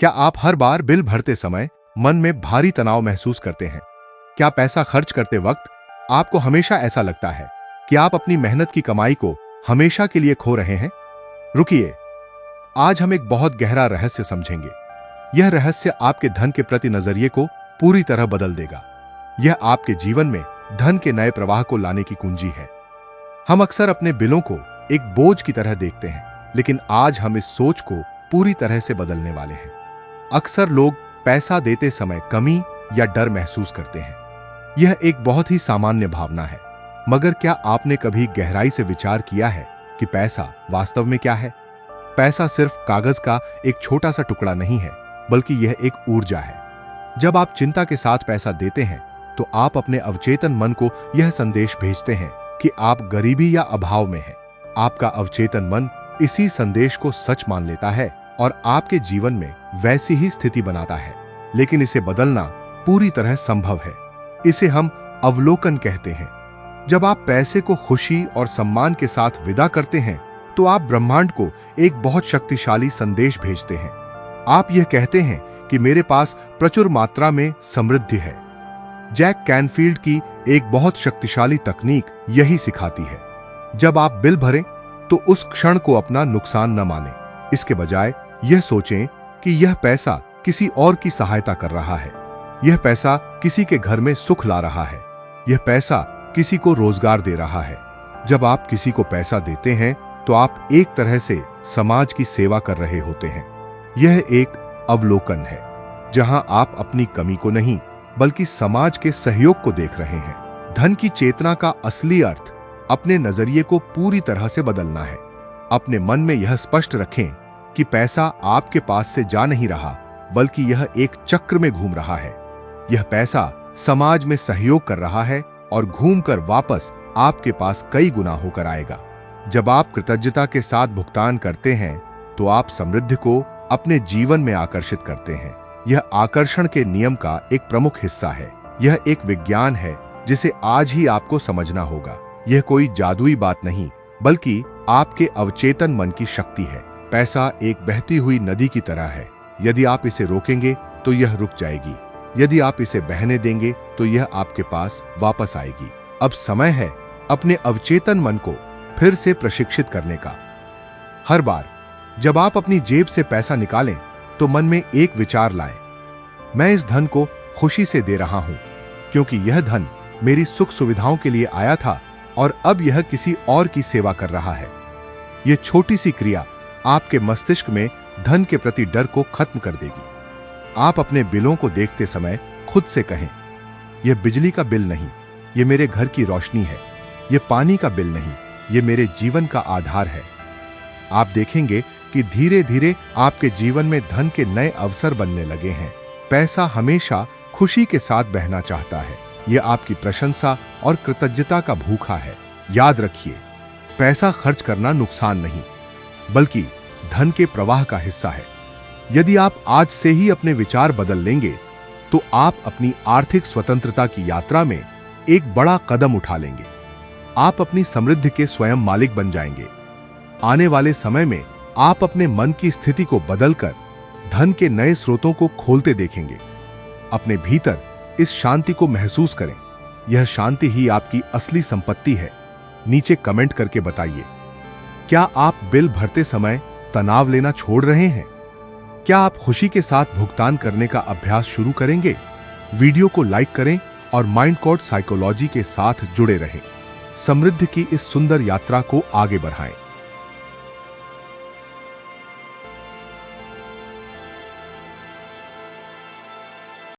क्या आप हर बार बिल भरते समय मन में भारी तनाव महसूस करते हैं? क्या पैसा खर्च करते वक्त आपको हमेशा ऐसा लगता है कि आप अपनी मेहनत की कमाई को हमेशा के लिए खो रहे हैं? रुकिए, आज हम एक बहुत गहरा रहस्य समझेंगे। यह रहस्य आपके धन के प्रति नजरिए को पूरी तरह बदल देगा। यह आपके जीवन में धन के नए प्रवाह को लाने की कुंजी है। हम अक्सर अपने बिलों को एक बोझ की तरह देखते हैं, लेकिन आज हम इस सोच को पूरी तरह से बदलने वाले हैं। अक्सर लोग पैसा देते समय कमी या डर महसूस करते हैं। यह एक बहुत ही सामान्य भावना है, मगर क्या आपने कभी गहराई से विचार किया है कि पैसा वास्तव में क्या है? पैसा सिर्फ कागज का एक छोटा सा टुकड़ा नहीं है, बल्कि यह एक ऊर्जा है। जब आप चिंता के साथ पैसा देते हैं, तो आप अपने अवचेतन मन को यह संदेश भेजते हैं कि आप गरीबी या अभाव में हैं। आपका अवचेतन मन इसी संदेश को सच मान लेता है और आपके जीवन में वैसी ही स्थिति बनाता है। लेकिन इसे बदलना पूरी तरह संभव है। इसे हम अवलोकन कहते हैं। जब आप पैसे को खुशी और सम्मान के साथ विदा करते हैं, तो आप ब्रह्मांड को एक बहुत शक्तिशाली संदेश भेजते हैं। आप यह कहते हैं कि मेरे पास प्रचुर मात्रा में समृद्धि है। जैक कैनफील्ड की एक बहुत शक्तिशाली तकनीक यही सिखाती है। जब आप बिल भरें, तो उस क्षण को अपना नुकसान न मानें। इसके बजाय यह सोचें कि यह पैसा किसी और की सहायता कर रहा है। यह पैसा किसी के घर में सुख ला रहा है। यह पैसा किसी को रोजगार दे रहा है। जब आप किसी को पैसा देते हैं, तो आप एक तरह से समाज की सेवा कर रहे होते हैं। यह एक अवलोकन है, जहां आप अपनी कमी को नहीं, बल्कि समाज के सहयोग को देख रहे हैं। धन की चेतना का असली अर्थ अपने नजरिए को पूरी तरह से बदलना है। अपने मन में यह स्पष्ट रखें कि पैसा आपके पास से जा नहीं रहा, बल्कि यह एक चक्र में घूम रहा है। यह पैसा समाज में सहयोग कर रहा है और घूमकर वापस आपके पास कई गुना होकर आएगा। जब आप कृतज्ञता के साथ भुगतान करते हैं, तो आप समृद्धि को अपने जीवन में आकर्षित करते हैं। यह आकर्षण के नियम का एक प्रमुख हिस्सा है। यह एक विज्ञान है जिसे आज ही आपको समझना होगा। यह कोई जादुई बात नहीं, बल्कि आपके अवचेतन मन की शक्ति है। पैसा एक बहती हुई नदी की तरह है। यदि आप इसे रोकेंगे, तो यह रुक जाएगी। यदि आप इसे बहने देंगे, तो यह आपके पास वापस आएगी। अब समय है अपने अवचेतन मन को फिर से प्रशिक्षित करने का। हर बार जब आप अपनी जेब से पैसा निकालें, तो मन में एक विचार लाएं, मैं इस धन को खुशी से दे रहा हूं, क्योंकि यह धन मेरी सुख सुविधाओं के लिए आया था और अब यह किसी और की सेवा कर रहा है। यह छोटी सी क्रिया आपके मस्तिष्क में धन के प्रति डर को खत्म कर देगी। आप अपने बिलों को देखते समय खुद से कहें, यह बिजली का बिल नहीं, यह मेरे घर की रोशनी है। यह पानी का बिल नहीं, यह मेरे जीवन का आधार है। आप देखेंगे कि धीरे धीरे आपके जीवन में धन के नए अवसर बनने लगे हैं। पैसा हमेशा खुशी के साथ बहना चाहता है। यह आपकी प्रशंसा और कृतज्ञता का भूखा है। याद रखिए, पैसा खर्च करना नुकसान नहीं, बल्कि धन के प्रवाह का हिस्सा है। यदि आप आज से ही अपने विचार बदल लेंगे, तो आप अपनी आर्थिक स्वतंत्रता की यात्रा में एक बड़ा कदम उठा लेंगे। आप अपनी समृद्धि के स्वयं मालिक बन जाएंगे। आने वाले समय में आप अपने मन की स्थिति को बदलकर धन के नए स्रोतों को खोलते देखेंगे। अपने भीतर इस शांति को महसूस करें। यह शांति ही आपकी असली संपत्ति है। नीचे कमेंट करके बताइए, क्या आप बिल भरते समय तनाव लेना छोड़ रहे हैं? क्या आप खुशी के साथ भुगतान करने का अभ्यास शुरू करेंगे? वीडियो को लाइक करें और माइंडकोड साइकोलॉजी के साथ जुड़े रहें। समृद्धि की इस सुंदर यात्रा को आगे बढ़ाएं।